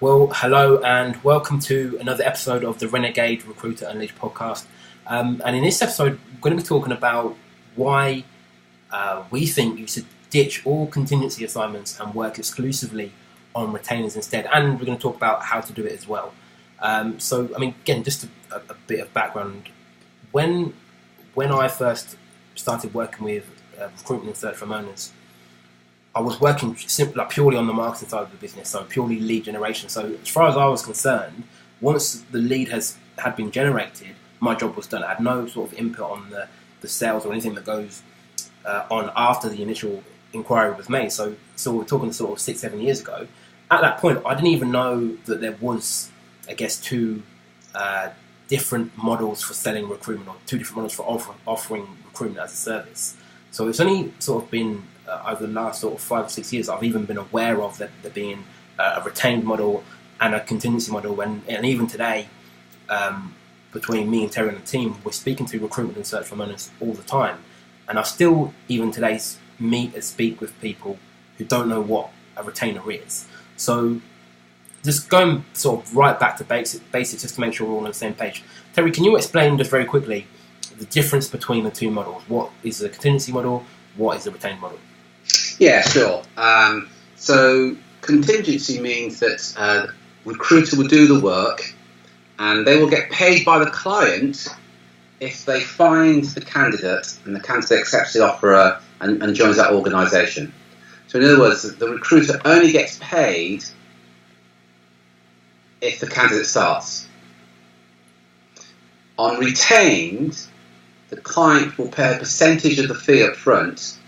Well, hello and welcome to another episode of the Renegade Recruiter Unleashed podcast. And in this episode, we're going to be talking about why we think you should ditch all contingency assignments and work exclusively on retainers instead. And we're going to talk about how to do it as well. Again, just a bit of background. When I first started working with recruitment and search firm owners, I was working purely on the marketing side of the business, so purely lead generation. So as far as I was concerned, once the lead had been generated, my job was done. I had no sort of input on the sales or anything that goes on after the initial inquiry was made. So we're talking sort of 6-7 years ago. At that point, I didn't even know that there was, I guess, two different models for selling recruitment, or two different models for offering recruitment as a service. So it's only sort of been over the last sort of 5 or 6 years I've even been aware of there being a retained model and a contingency model, and even today, between me and Terry and the team, we're speaking to recruitment and search firm owners all the time, and I still even today meet and speak with people who don't know what a retainer is. So just going sort of right back to basics just to make sure we're all on the same page. Terry, can you explain just very quickly the difference between the two models? What is the contingency model? What is the retained model? Yeah, sure. So contingency means that recruiter will do the work and they will get paid by the client if they find the candidate and the candidate accepts the offer and joins that organisation. So in other words, the recruiter only gets paid if the candidate starts. On retained, the client will pay a percentage of the fee up front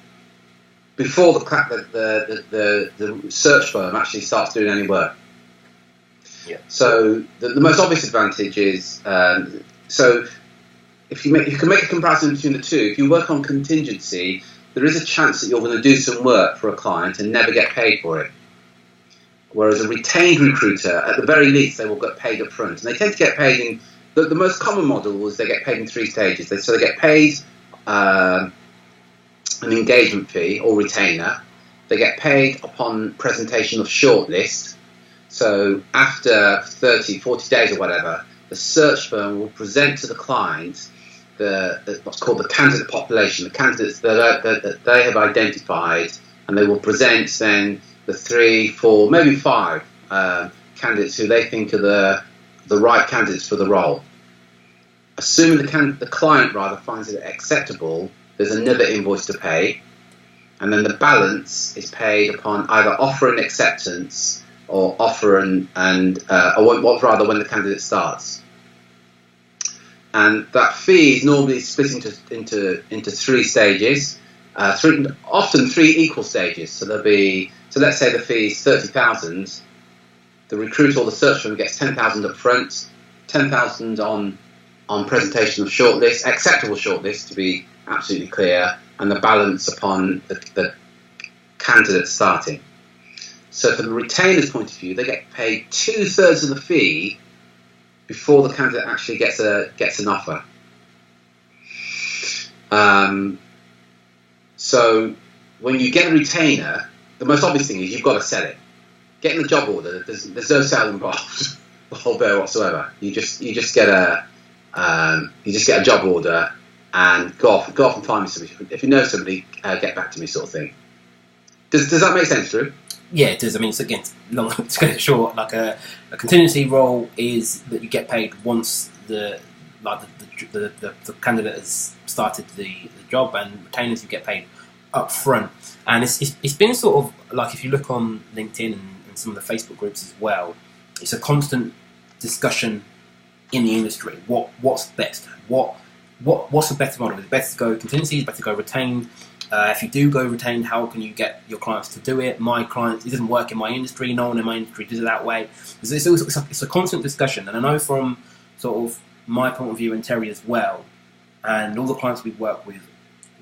before the search firm actually starts doing any work. Yeah. So the most obvious advantage is, so if you can make a comparison between the two. If you work on contingency, there is a chance that you're going to do some work for a client and never get paid for it. Whereas a retained recruiter, at the very least, they will get paid up front. And they tend to get paid in, the most common model is they get paid in 3 stages. So they get paid an engagement fee or retainer. They get paid upon presentation of shortlist. So after 30, 40 days or whatever, the search firm will present to the client what's called the candidate population, the candidates that they have identified, and they will present then the 3, 4, maybe 5 candidates who they think are the right candidates for the role. Assuming the client finds it acceptable, there's another invoice to pay, and then the balance is paid upon either offer and acceptance or offer and when the candidate starts. And that fee is normally split into 3 stages, often 3 equal stages. So let's say the fee is 30,000. The recruiter or the search firm gets 10,000 up front, 10,000 on presentation of shortlist, acceptable shortlist to be absolutely clear, and the balance upon the candidate starting. So from the retainer's point of view, they get paid 2/3 of the fee before the candidate actually gets an offer. So when you get a retainer, the most obvious thing is you've got to sell it. Getting the job order, there's no sale involved there whatsoever. You just get a job order and go off and find me somebody. If you know somebody, get back to me, sort of thing. Does that make sense, Drew? Yeah, it does. I mean, it's again to get it short. Like a contingency role is that you get paid once the candidate has started the job, and retainers you get paid up front. And it's been sort of like, if you look on LinkedIn and some of the Facebook groups as well, it's a constant discussion in the industry. What's best? What's the better model? Is it better to go contingency? Is it better to go retained? If you do go retained, how can you get your clients to do it? My clients, it doesn't work in my industry. No one in my industry does it that way. It's a constant discussion, and I know from sort of my point of view and Terry as well, and all the clients we work with,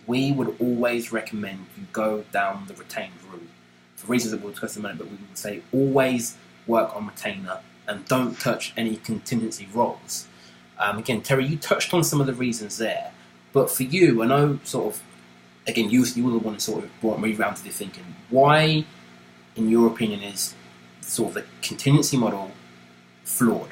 we would always recommend you go down the retained route for reasons that we'll discuss in a minute. But we would say always work on retainer and don't touch any contingency roles. Again, Terry, you touched on some of the reasons there, but for you, I know sort of, again, you were the one that sort of brought me around to the thinking. Why, in your opinion, is sort of the contingency model flawed?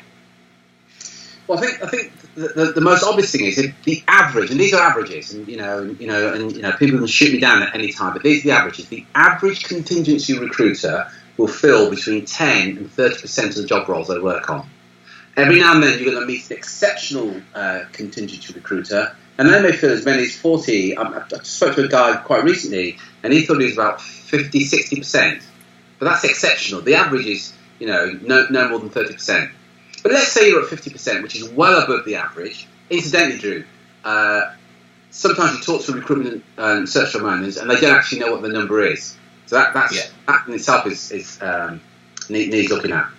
Well, I think the most obvious thing is the average, and these are averages, and people can shoot me down at any time, but these are the averages. The average contingency recruiter will fill between 10 and 30% of the job roles they work on. Every now and then you're going to meet an exceptional contingency recruiter, and they may fill as many as 40. I spoke to a guy quite recently, and he thought he was about 50, 60%. But that's exceptional. The average is, no more than 30%. But let's say you're at 50%, which is well above the average. Incidentally, Drew, sometimes you talk to recruitment and search firm owners, and they don't actually know what the number is. So that in itself needs looking at.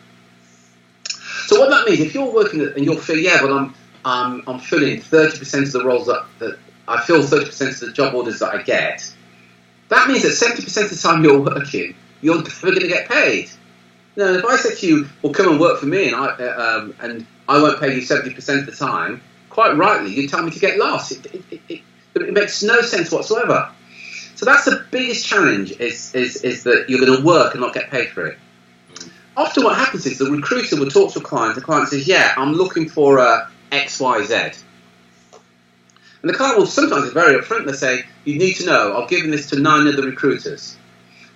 So what that means, if you're working and you'll feel, I'm filling 30% of the roles that I fill 30% of the job orders that I get. That means that 70% of the time you're working, you're never going to get paid. Now, if I said to you, well, come and work for me, and I won't pay you 70% of the time, quite rightly, you tell me to get lost. It makes no sense whatsoever. So that's the biggest challenge: is that you're going to work and not get paid for it. Often, what happens is the recruiter will talk to a client. The client says, "Yeah, I'm looking for X, Y, Z," and the client will sometimes be very upfront. They say, "You need to know, I've given this to 9 other recruiters."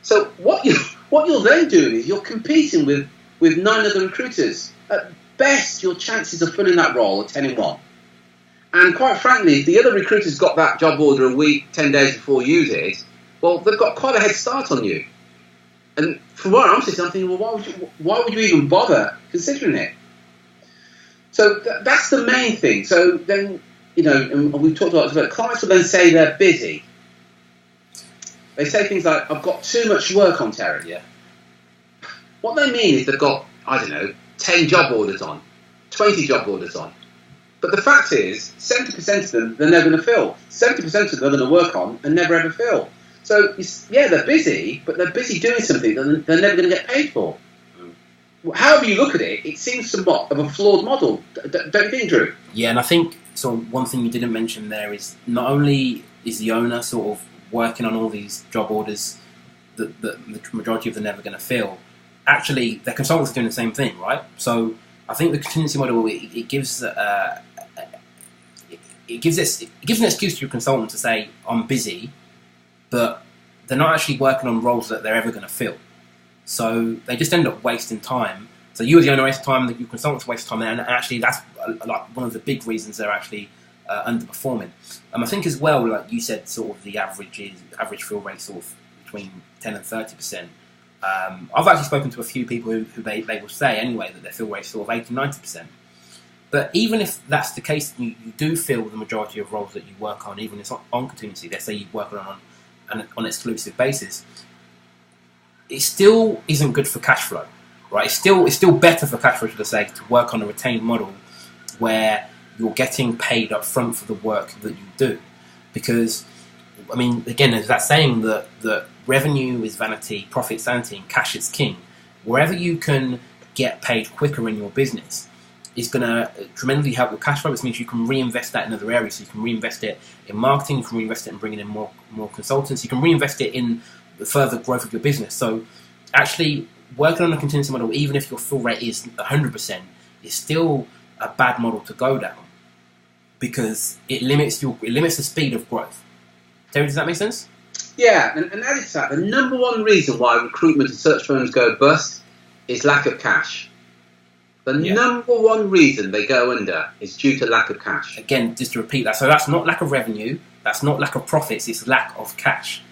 So what you're then doing is you're competing with 9 other recruiters. At best, your chances of filling that role are 10 in 1. And quite frankly, if the other recruiters got that job order a week, 10 days before you did, well, they've got quite a head start on you. And from where I'm sitting, I'm thinking, well, why would you even bother considering it? So that's the main thing. So then, and we've talked about it, clients will then say they're busy. They say things like, I've got too much work on, Terry. Yeah. What they mean is they've got, 10 job orders on, 20 job orders on. But the fact is, 70% of them they're never going to fill. 70% of them they're going to work on and never ever fill. So, they're busy, but they're busy doing something that they're never going to get paid for. However you look at it, it seems somewhat of a flawed model. Don't you think, Drew? Yeah, and I think, one thing you didn't mention there is not only is the owner sort of working on all these job orders that the majority of them are never going to fill, actually their consultants are doing the same thing, right? So I think the contingency model it gives an excuse to your consultant to say, I'm busy, but they're not actually working on roles that they're ever going to fill. So they just end up wasting time. So you as the owner waste time, your consultants waste time, and actually that's like one of the big reasons they're actually underperforming. I think as well, like you said, sort of the average fill rate sort of between 10 and 30%. I've actually spoken to a few people who they will say anyway that their fill rate is sort of 80, 90%. But even if that's the case, you do fill the majority of roles that you work on, even if it's on contingency. Let's say you work on an exclusive basis. It still isn't good for cash flow, right? It's still better for cash flow, should I say, to work on a retained model where you're getting paid up front for the work that you do. Because, again, there's that saying that revenue is vanity, profit sanity, and cash is king. Wherever you can get paid quicker in your business is going to tremendously help your cash flow. This means you can reinvest that in other areas. So you can reinvest it in marketing, you can reinvest it in bringing in more consultants, you can reinvest it in the further growth of your business. So actually working on a contingency model, even if your fill rate is 100%, is still a bad model to go down because it limits the speed of growth. Terry, does that make sense? Yeah, and added to that, the number one reason why recruitment and search firms go bust is lack of cash. The number one reason they go under is due to lack of cash. Again, just to repeat that, so that's not lack of revenue, that's not lack of profits, it's lack of cash.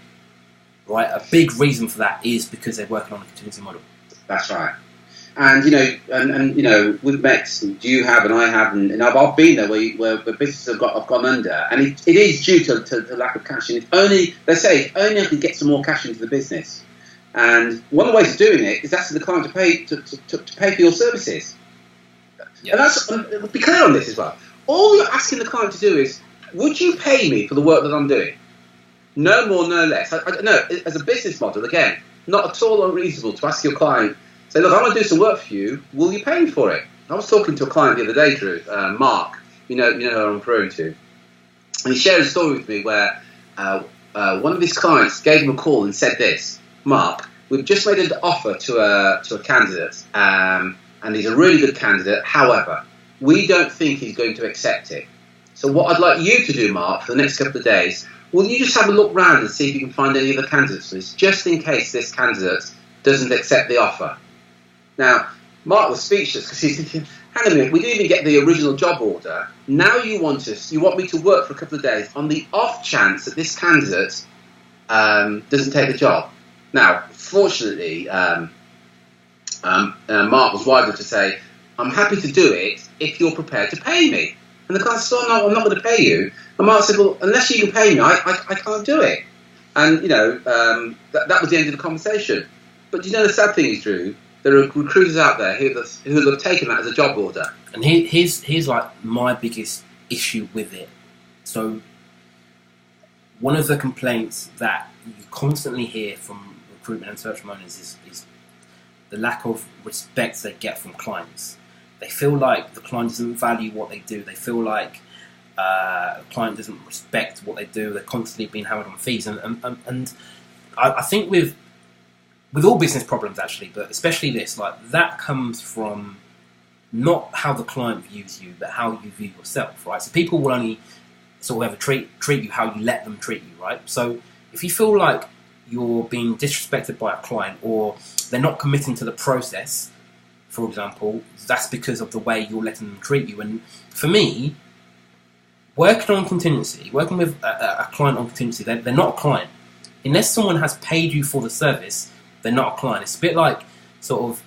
Right? A big reason for that is because they're working on a contingency model. That's right. And we've met, you have and I have, and I've been there where businesses have gone under, and it is due to the lack of cash. And they say only I can get some more cash into the business. And one of the ways of doing it is asking the client to pay for your services. Yeah. And be clear on this as well. All you're asking the client to do is, would you pay me for the work that I'm doing? No more, no less. No, as a business model, again, not at all unreasonable to ask your client, say, look, I want to do some work for you. Will you pay me for it? I was talking to a client the other day, Drew, Mark. You know who I'm referring to. And he shared a story with me where one of his clients gave him a call and said this, Mark, we've just made an offer to a candidate, and he's a really good candidate. However, we don't think he's going to accept it. So what I'd like you to do, Mark, for the next couple of days, will you just have a look round and see if you can find any other candidates for this, just in case this candidate doesn't accept the offer. Now, Mark was speechless because he's thinking, hang on a minute, we didn't even get the original job order. Now you want me to work for a couple of days on the off chance that this candidate doesn't take the job. Now, fortunately, Mark was wise enough to say, I'm happy to do it if you're prepared to pay me. And the client said, oh, no, I'm not going to pay you. And Mark said, well, unless you can pay me, I can't do it. And, that was the end of the conversation. But the sad thing is, Drew, there are recruiters out there who have taken that as a job order. And here's like my biggest issue with it. So one of the complaints that you constantly hear from recruitment and search owners is the lack of respect they get from clients. They feel like the client doesn't value what they do. They feel like the client doesn't respect what they do. They're constantly being hammered on fees. And I think with all business problems, actually, but especially this, like that comes from not how the client views you, but how you view yourself, right? So people will only sort of ever treat you how you let them treat you, right? So if you feel like you're being disrespected by a client or they're not committing to the process, for example, that's because of the way you're letting them treat you. And for me, working with a client on contingency, they're not a client. Unless someone has paid you for the service, they're not a client. It's a bit like sort of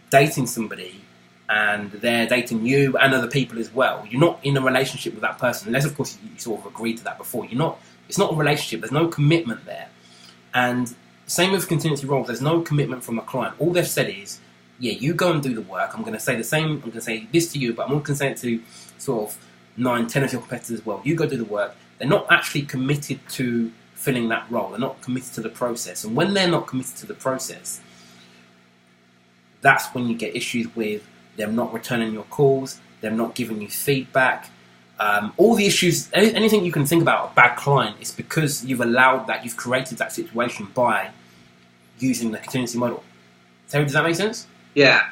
dating somebody and they're dating you and other people as well. You're not in a relationship with that person, unless of course you sort of agreed to that before. It's not a relationship, there's no commitment there. And same with contingency roles, there's no commitment from the client. All they've said is, yeah, you go and do the work. I'm going to say the same. I'm going to say this to you, but I'm also going to say it to sort of 9, 10 of your competitors as well. You go do the work. They're not actually committed to filling that role. They're not committed to the process. And when they're not committed to the process, that's when you get issues with them not returning your calls, them not giving you feedback. All the issues, anything you can think about a bad client is because you've created that situation by using the contingency model. Terry, does that make sense? Yeah.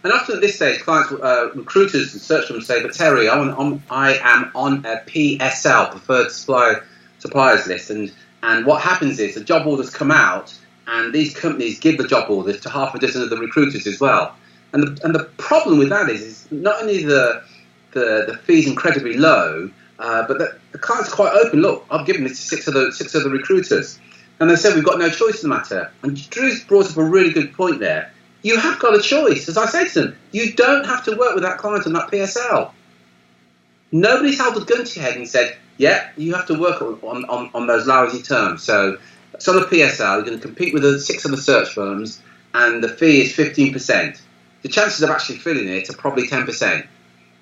And often at this stage, clients, recruiters and search firms say, but Terry, I am on a PSL, preferred suppliers list. And what happens is the job orders come out and these companies give the job orders to half a dozen of the recruiters as well. And the problem with that is not only the fees incredibly low, but the clients are quite open. Look, I've given this to six other recruiters. And they said, we've got no choice in the matter. And Drew's brought up a really good point there. You have got a choice. As I say to them, you don't have to work with that client on that PSL. Nobody's held a gun to your head and said, yeah, you have to work on those lousy terms. So it's on a PSL, you're going to compete with the 6 other search firms, and the fee is 15%. The chances of actually filling it are probably 10%.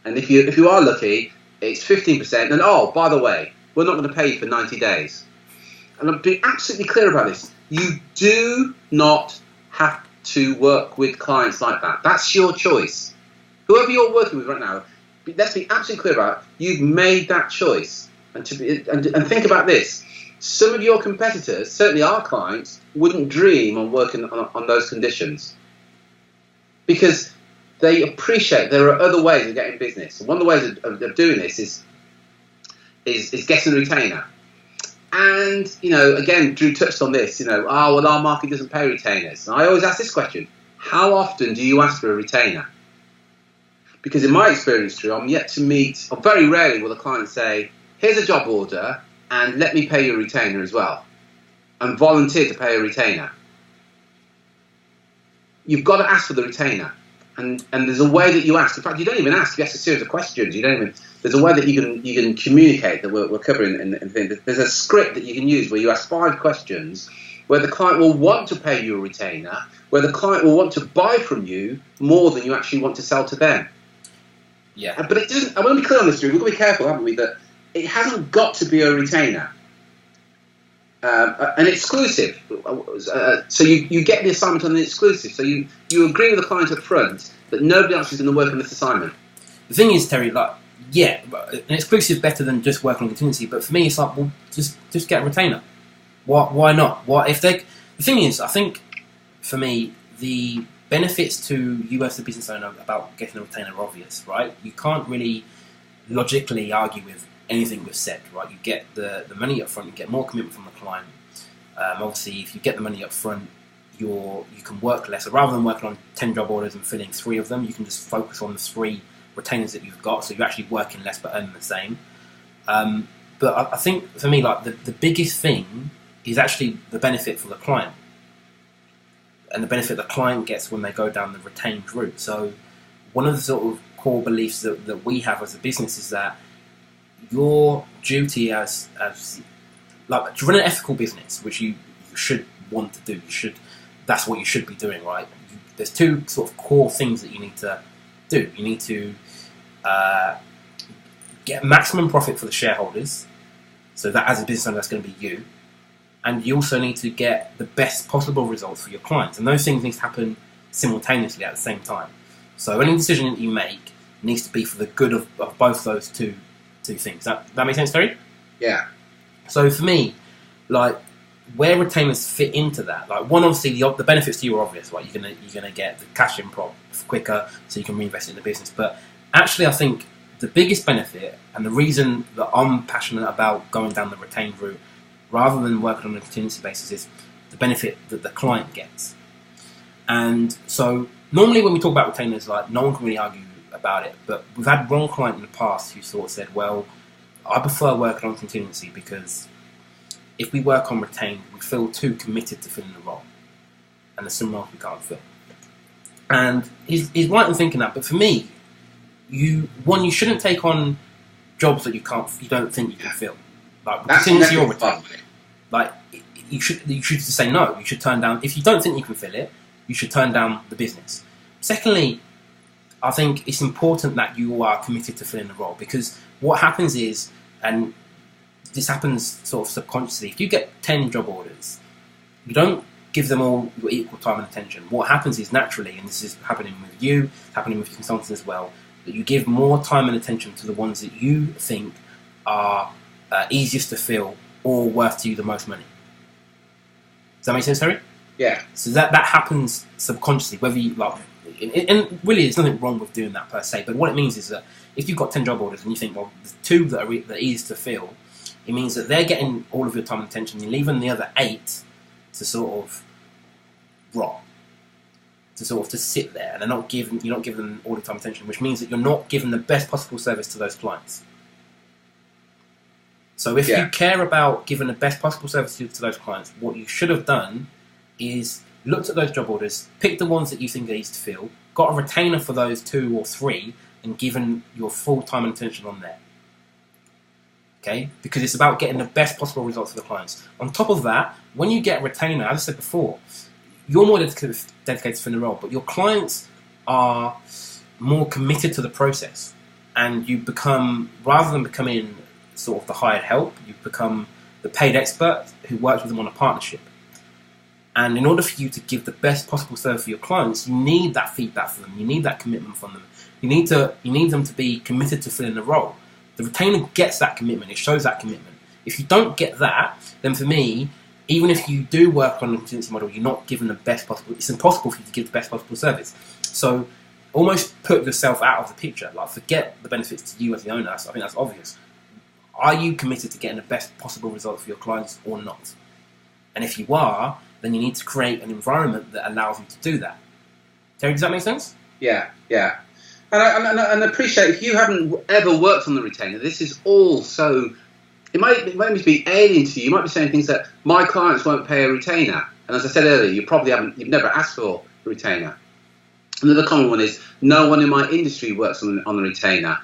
And if you are lucky, it's 15%. And oh, by the way, we're not going to pay you for 90 days. And I'm being absolutely clear about this. You do not have to work with clients like that. That's your choice. Whoever you're working with right now, let's be absolutely clear about it. You've made that choice. And think about this. Some of your competitors, certainly our clients, wouldn't dream of working on those conditions because they appreciate there are other ways of getting business. And one of the ways of doing this is getting a retainer. And, again, Drew touched on this, our market doesn't pay retainers. And I always ask this question, how often do you ask for a retainer? Because in my experience, Drew, I'm yet to meet, or very rarely will a client say, here's a job order and let me pay you a retainer as well. And volunteer to pay a retainer. You've got to ask for the retainer. And there's a way that you ask. In fact, you don't even ask. You ask a series of questions. There's a way that you can communicate that we're covering and things. There's a script that you can use where you ask 5 questions, where the client will want to pay you a retainer, where the client will want to buy from you more than you actually want to sell to them. Yeah. But it doesn't. I want to be clear on this, Drew. We've got to be careful, haven't we? That it hasn't got to be a retainer. An exclusive. So you get the assignment on the exclusive. So you agree with the client up front that nobody else is going to work on this assignment. The thing is, Terry, an exclusive is better than just working on contingency. But for me, it's like, well, just get a retainer. Why not? The thing is, I think for me, the benefits to you as the business owner about getting a retainer are obvious, right? You can't really logically argue with anything we've said, right? You get the money up front, you get more commitment from the client. Obviously, if you get the money up front, you can work less. So rather than working on 10 job orders and filling 3 of them, you can just focus on the 3 retainers that you've got. So you're actually working less but earning the same. But I think for me, like the biggest thing is actually the benefit for the client, and the benefit the client gets when they go down the retained route. So one of the sort of core beliefs that we have as a business is that your duty as like to run an ethical business, which you should want to do, that's what you should be doing, right? There's 2 sort of core things that you need to do. You need to get maximum profit for the shareholders, so that as a business owner, that's going to be you. And you also need to get the best possible results for your clients. And those things need to happen simultaneously at the same time. So any decision that you make needs to be for the good of both those two things. That make sense, Terry? Yeah. So for me, like, where retainers fit into that, like, one, obviously the benefits to you are obvious, right? You're gonna get the cash in quicker, so you can reinvest it in the business. But actually, I think the biggest benefit, and the reason that I'm passionate about going down the retained route rather than working on a contingency basis, is the benefit that the client gets. And so normally when we talk about retainers, like, no one can really argue about it, but we've had one client in the past who sort of said, well, I prefer working on contingency because if we work on retained, we feel too committed to filling the role, and there's some roles we can't fill. And he's right in thinking that, but for me, you shouldn't take on jobs that you don't think you can fill. Like, contingency or retained. Like, you should just say no. You should turn down, if you don't think you can fill it, you should turn down the business. Secondly, I think it's important that you are committed to filling the role, because what happens is, and this happens sort of subconsciously, if you get 10 job orders, you don't give them all your equal time and attention. What happens is, naturally, and this is happening with you, happening with your consultants as well, that you give more time and attention to the ones that you think are easiest to fill or worth to you the most money. Does that make sense, Harry? Yeah. So that happens subconsciously, whether you like, and really there's nothing wrong with doing that per se, but what it means is that if you've got 10 job orders and you think, well, the 2 that are easy to fill, it means that they're getting all of your time and attention, you're leaving the other 8 to sort of rot, to sit there, and you're not giving them all the time and attention, which means that you're not giving the best possible service to those clients. So if you care about giving the best possible service to those clients, what you should have done is looked at those job orders, picked the ones that you think are easy to fill, got a retainer for those 2 or 3, and given your full time and attention on there. Okay? Because it's about getting the best possible results for the clients. On top of that, when you get a retainer, as I said before, you're more dedicated to filling the role, but your clients are more committed to the process, and you become, rather than becoming sort of the hired help, you become the paid expert who works with them on a partnership. And in order for you to give the best possible service for your clients, you need that feedback from them. You need that commitment from them. You need them to be committed to filling the role. The retainer gets that commitment. It shows that commitment. If you don't get that, then for me, even if you do work on a contingency model, you're not given the best possible. It's impossible for you to give the best possible service. So almost put yourself out of the picture. Like, forget the benefits to you as the owner. So I think that's obvious. Are you committed to getting the best possible result for your clients or not? And if you are, then you need to create an environment that allows you to do that. Terry, does that make sense? Yeah. And I appreciate, if you haven't ever worked on the retainer, this is all so... It might be alien to you. You might be saying things that, my clients won't pay a retainer. And as I said earlier, you've never asked for a retainer. Another common one is, no one in my industry works on the retainer.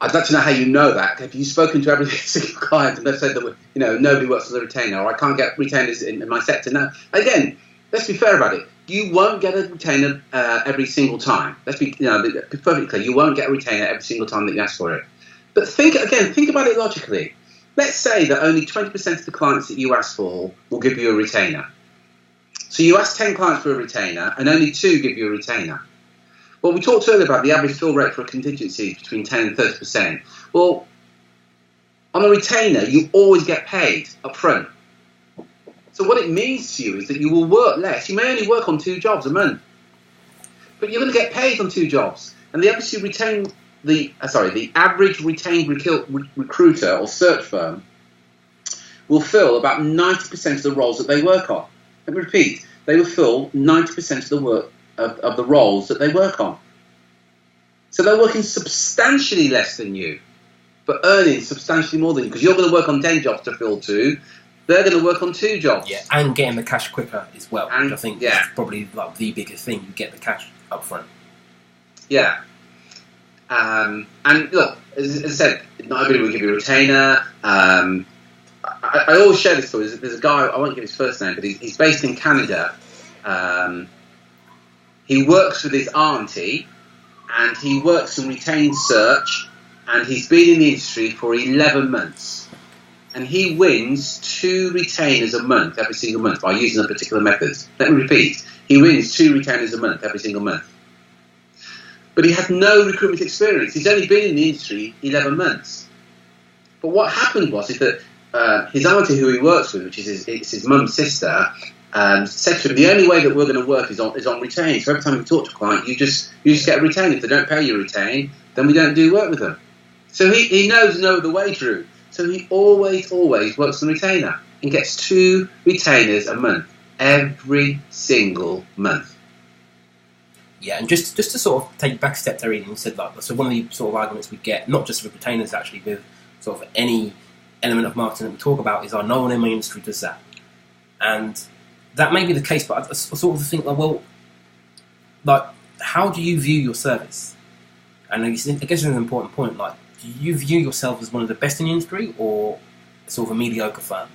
I'd like to know how you know that. Have you spoken to every single client and they've said that nobody works on the retainer, or I can't get retainers in my sector? No. Again, let's be fair about it. You won't get a retainer every single time. Let's be perfectly clear. You won't get a retainer every single time that you ask for it. But think about it logically. Let's say that only 20% of the clients that you ask for will give you a retainer. So you ask 10 clients for a retainer and only 2 give you a retainer. Well, we talked earlier about the average fill rate for a contingency between 10 and 30%. Well, on a retainer, you always get paid up front. So what it means to you is that you will work less. You may only work on 2 jobs a month, but you're going to get paid on 2 jobs. And the average retained recruiter or search firm will fill about 90% of the roles that they work on. Let me repeat, they will fill 90% of the work of the roles that they work on. So they're working substantially less than you, but earning substantially more than you, because you're going to work on 10 jobs to fill 2. They're going to work on 2 jobs. Yeah, and getting the cash quicker as well, which I think is probably like the biggest thing. You get the cash up front. Yeah. And look, as I said, not everybody will give you a retainer. I always share this story. There's a guy, I won't give his first name, but he's based in Canada. He works with his auntie, and he works in retained search, and he's been in the industry for 11 months. And he wins 2 retainers a month every single month by using a particular method. Let me repeat. He wins 2 retainers a month every single month. But he had no recruitment experience. He's only been in the industry 11 months. But what happened was that his auntie, who he works with, which is his mum's sister, said to him, the only way that we're going to work is on retain. So every time you talk to a client, you just get a retain. If they don't pay you a retain, then we don't do work with them. So he knows no other way, Drew. So he always works on retainer and gets 2 retainers a month, every single month. Yeah, and just to sort of take back a step there, you said that. So one of the sort of arguments we get, not just with retainers actually, with sort of any element of marketing that we talk about, is no one in my industry does that. And that may be the case, but I sort of think, well, like, how do you view your service? And I guess it's an important point, like, do you view yourself as one of the best in the industry or sort of a mediocre firm?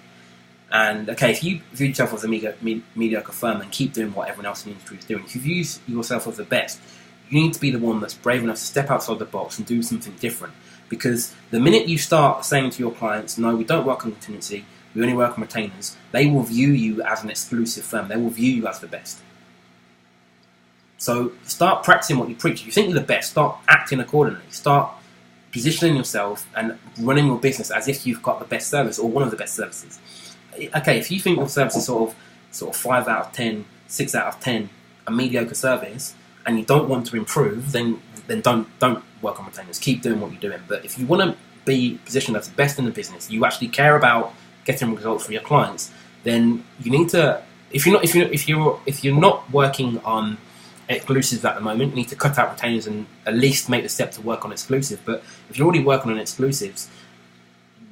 And, okay, if you view yourself as a mediocre firm and keep doing what everyone else in the industry is doing, if you view yourself as the best, you need to be the one that's brave enough to step outside the box and do something different. Because the minute you start saying to your clients, no, we don't work on contingency, we only work on retainers, they will view you as an exclusive firm. They will view you as the best. So start practicing what you preach. If you think you're the best, start acting accordingly. Start positioning yourself and running your business as if you've got the best service or one of the best services. Okay, if you think your service is sort of 5 out of 10, 6 out of 10, a mediocre service, and you don't want to improve, then don't work on retainers. Keep doing what you're doing. But if you want to be positioned as the best in the business, you actually care about getting results for your clients, then you need to. If you're not working on exclusives at the moment, you need to cut out retainers and at least make the step to work on exclusive. But if you're already working on exclusives,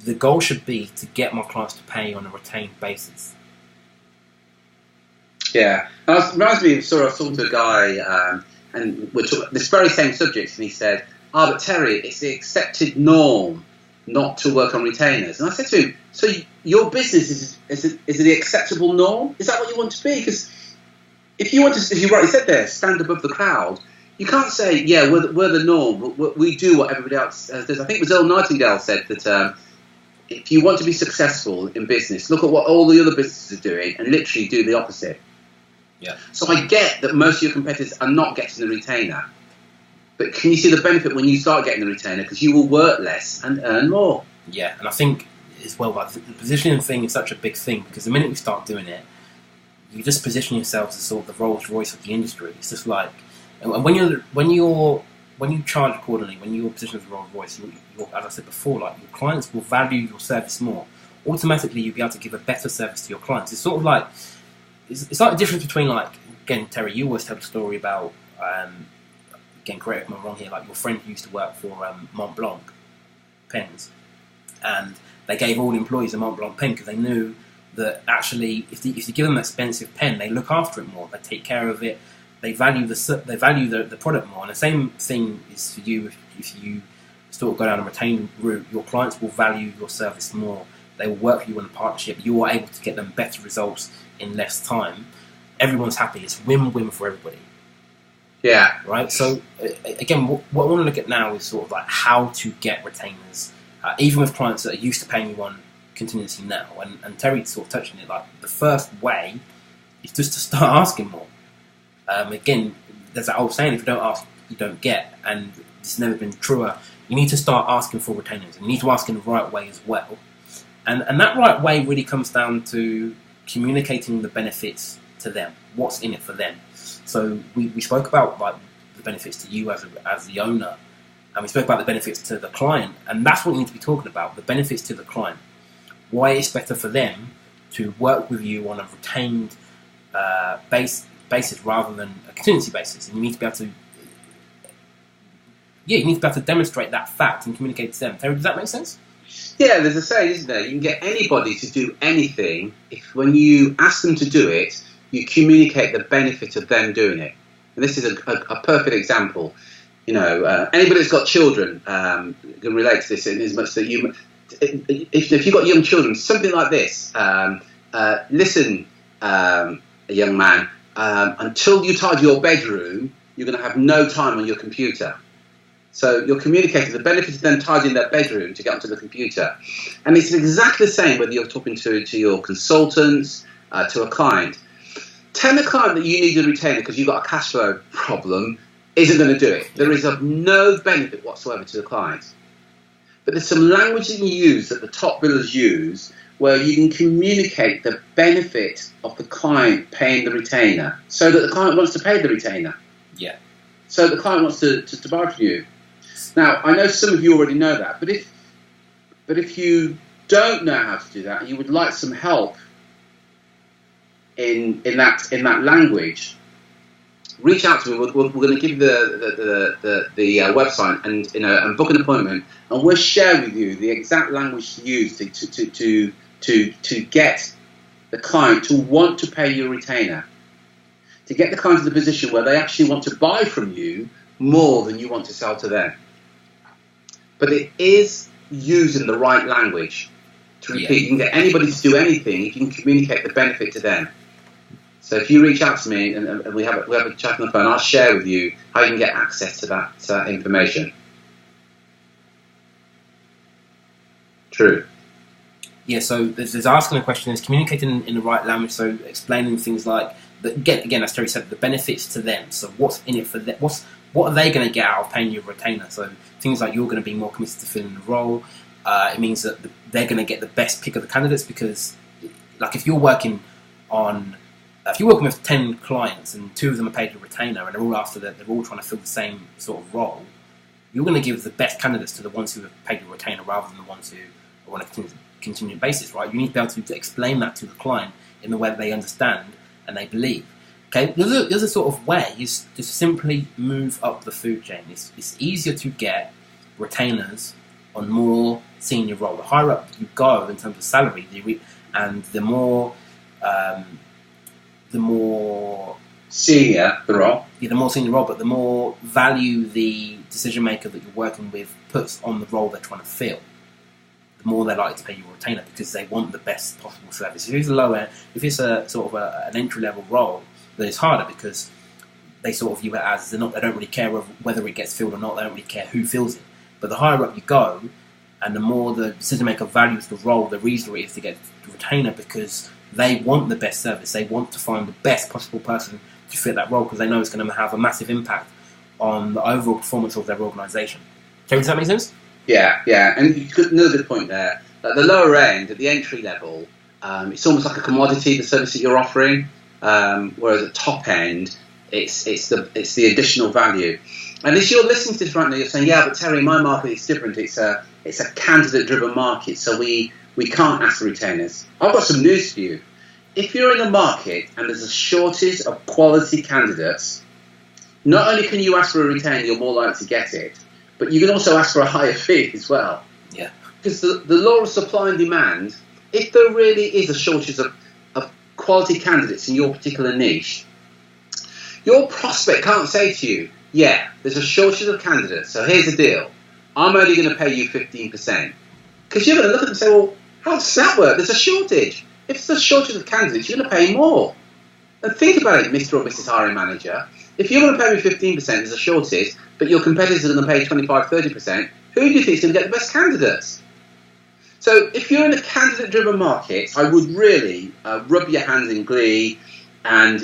the goal should be to get my clients to pay on a retained basis. Yeah, it reminds me of I was talking to a guy, and we're talking this very same subject, and he said, but Terry, it's the accepted norm not to work on retainers. And I said to him, so your business is it the acceptable norm? Is that what you want to be? Because if you rightly said there, stand above the crowd, you can't say, yeah, we're the norm. We do what everybody else does. I think it was Earl Nightingale said that if you want to be successful in business, look at what all the other businesses are doing and literally do the opposite. Yeah. So I get that most of your competitors are not getting the retainer, but can you see the benefit when you start getting the retainer? Because you will work less and earn more. Yeah, and I think as well, like, the positioning thing is such a big thing, because the minute you start doing it, you just position yourself as sort of the Rolls Royce of the industry. It's just like, and when you charge accordingly, when you're positioned as a Rolls Royce, as I said before, like, your clients will value your service more. Automatically, you'll be able to give a better service to your clients. It's sort of like, it's like the difference between, like, again, Terry, you always tell the story about, again, correct me if I'm wrong here, like your friend who used to work for Mont Blanc pens, and they gave all the employees a Mont Blanc pen because they knew that actually, if you give them an expensive pen, they look after it more, they take care of it, they value the product more. And the same thing is for you if you sort of go down a retained route. Your clients will value your service more. They will work with you in a partnership. You are able to get them better results in less time. Everyone's happy. It's win-win for everybody. Yeah. Right? So, again, what I want to look at now is sort of like how to get retainers, even with clients that are used to paying you on contingency now. And Terry sort of touched on it, like, the first way is just to start asking more. Again, there's that old saying, if you don't ask, you don't get. And it's never been truer. You need to start asking for retainers. And you need to ask in the right way as well. And that right way really comes down to communicating the benefits to them, what's in it for them. So we spoke about like the benefits to you as the owner, and we spoke about the benefits to the client, and that's what we need to be talking about, the benefits to the client. Why it's better for them to work with you on a retained basis rather than a contingency basis. And you need to be able to demonstrate that fact and communicate to them. Terry, does that make sense? Yeah, there's a saying, isn't there? You can get anybody to do anything if when you ask them to do it, you communicate the benefit of them doing it. And this is a perfect example. You know, anybody that's got children can relate to this in as much that if you've got young children, something like this. Listen, young man, until you tidy your bedroom, you're going to have no time on your computer. So you're communicating the benefit of them tidying their bedroom to get onto the computer. And it's exactly the same whether you're talking to your consultants, to a client. Tell the client that you need a retainer because you've got a cash flow problem isn't going to do it. There is of no benefit whatsoever to the client. But there's some language that you use that the top billers use where you can communicate the benefit of the client paying the retainer so that the client wants to pay the retainer. Yeah. So the client wants to buy from you. Now, I know some of you already know that, but if you don't know how to do that and you would like some help in that language, reach out to me. We're going to give you the website and book an appointment, and we'll share with you the exact language to use to get the client to want to pay your retainer, to get the client to the position where they actually want to buy from you more than you want to sell to them. But it is using the right language. To repeat, you can get anybody to do anything if you can communicate the benefit to them. So if you reach out to me and we have a chat on the phone, I'll share with you how you can get access to that information. True. Yeah, so there's asking a question, is communicating in the right language, so explaining things like, again, as Terry said, the benefits to them. So what's in it for them? What are they going to get out of paying you a retainer? So things like you're going to be more committed to filling the role. It means that they're going to get the best pick of the candidates because, like, if you're working with 10 clients and 2 of them are paid a retainer and they're all after that, they're all trying to fill the same sort of role, you're going to give the best candidates to the ones who have paid a retainer rather than the ones who are on a contingent basis, right? You need to be able to explain that to the client in the way that they understand and they believe. Okay, the other sort of way is to simply move up the food chain. It's easier to get retainers on more senior role. The higher up you go in terms of salary, and the more senior the role. Yeah, the more senior role, but the more value the decision maker that you're working with puts on the role they're trying to fill, the more they're likely to pay you a retainer because they want the best possible service. If it's a sort of an entry level role, then it's harder because they sort of view it as they don't really care whether it gets filled or not. They don't really care who fills it. But the higher up you go, and the more the decision maker values the role, the easier it is to get the retainer because they want the best service. They want to find the best possible person to fit that role because they know it's going to have a massive impact on the overall performance of their organisation. Terry, does that make sense? Yeah. And another good point there. At the lower end, at the entry level, it's almost like a commodity, the service that you're offering. Whereas at top end, it's the additional value. And as you're listening to this right now, you're saying, yeah, but Terry, my market is different. It's a candidate-driven market, so we can't ask for retainers. I've got some news for you. If you're in a market and there's a shortage of quality candidates, not only can you ask for a retainer, you're more likely to get it, but you can also ask for a higher fee as well. Yeah. Because the law of supply and demand, if there really is a shortage of quality candidates in your particular niche, your prospect can't say to you, yeah, there's a shortage of candidates, so here's the deal. I'm only going to pay you 15%. Because you're going to look at them and say, well, how does that work? There's a shortage. If there's a shortage of candidates, you're going to pay more. And think about it, Mr. or Mrs. Hiring Manager. If you're going to pay me 15%, there's a shortage, but your competitors are going to pay 25, 30%, who do you think is going to get the best candidates? So if you're in a candidate-driven market, I would really rub your hands in glee and,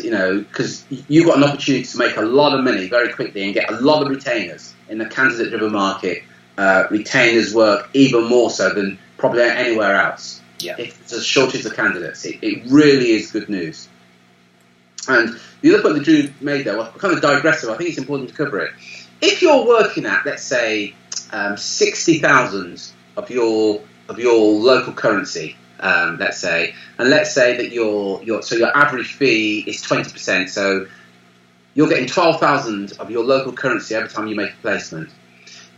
because you've got an opportunity to make a lot of money very quickly and get a lot of retainers in a candidate-driven market. Retainers work even more so than probably anywhere else. if there's a shortage of candidates. It really is good news. And the other point that Drew made there, well, kind of digressive, I think it's important to cover it. If you're working at, let's say, 60,000 of your local currency, let's say, and let's say that your average fee is 20%, so you're getting 12,000 of your local currency every time you make a placement.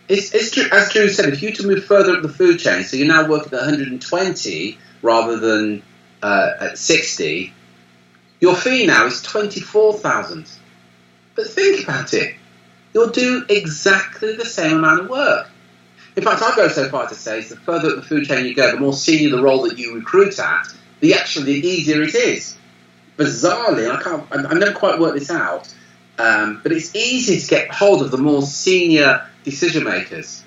It's true, as Drew said, if you to move further up the food chain, so you're now working at 120 rather than at 60, your fee now is 24,000. But think about it. You'll do exactly the same amount of work. In fact, I go so far to say, the further up the food chain you go, the more senior the role that you recruit at, the easier it is. Bizarrely, I've never quite worked this out, but it's easy to get hold of the more senior decision makers.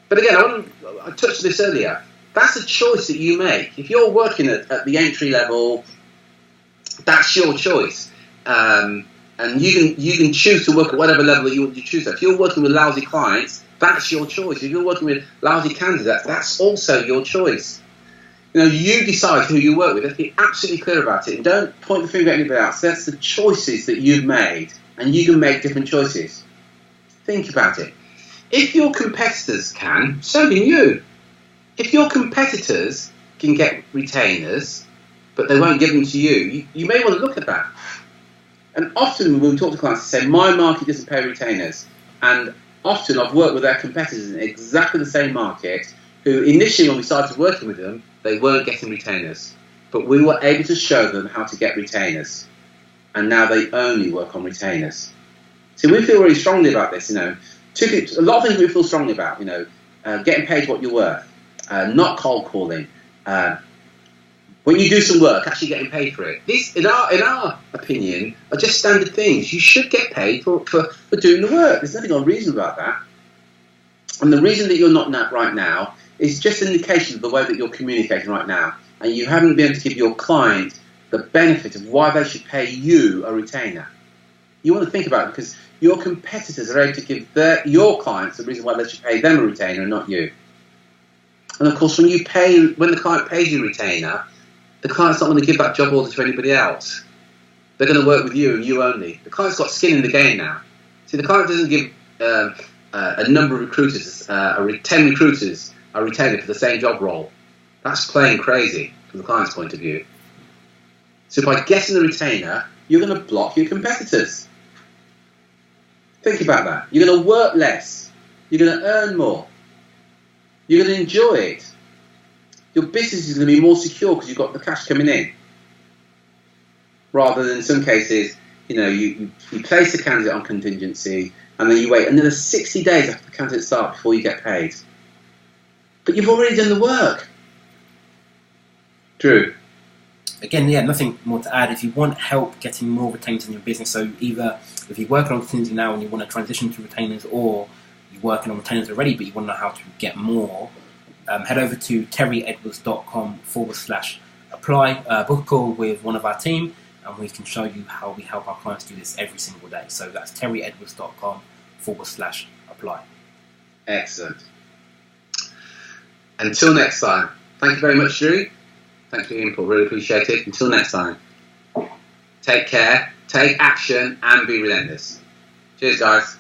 But again, I touched on this earlier. That's a choice that you make. If you're working at the entry level, that's your choice. And you can choose to work at whatever level that you choose. If you're working with lousy clients, that's your choice. If you're working with lousy candidates, that's also your choice. You decide who you work with. Let's be absolutely clear about it. And don't point the finger at anybody else. That's the choices that you've made, and you can make different choices. Think about it. If your competitors can, so can you. If your competitors can get retainers, but they won't give them to you, you may want to look at that. And often when we talk to clients, they say, my market doesn't pay retainers. And often I've worked with their competitors in exactly the same market who initially, when we started working with them, they weren't getting retainers. But we were able to show them how to get retainers. And now they only work on retainers. So we feel really strongly about this, a lot of things we feel strongly about, getting paid what you're worth, not cold calling, when you do some work, actually getting paid for it. These, in our opinion, are just standard things. You should get paid for doing the work. There's nothing unreasonable about that. And the reason that you're not right now is just an indication of the way that you're communicating right now. And you haven't been able to give your client the benefit of why they should pay you a retainer. You want to think about it because your competitors are able to give your clients the reason why they should pay them a retainer and not you. And of course, when the client pays you a retainer, the client's not going to give that job order to anybody else. They're going to work with you and you only. The client's got skin in the game now. See, the client doesn't give a number of recruiters, 10 recruiters, a retainer for the same job role. That's playing crazy from the client's point of view. So by getting the retainer, you're going to block your competitors. Think about that. You're going to work less. You're going to earn more. You're going to enjoy it. Your business is going to be more secure because you've got the cash coming in. Rather than in some cases, you place the candidate on contingency and then you wait another 60 days after the candidate starts before you get paid. But you've already done the work. Drew? Again, nothing more to add. If you want help getting more retainers in your business, so either if you're working on contingency now and you want to transition to retainers, or you're working on retainers already but you want to know how to get more, head over to terryedwards.com/apply, book a call with one of our team, and we can show you how we help our clients do this every single day. So that's terryedwards.com/apply. Excellent. Until next time, thank you very much, Drew. Thanks for your input, really appreciate it. Until next time, take care, take action, and be relentless. Cheers, guys.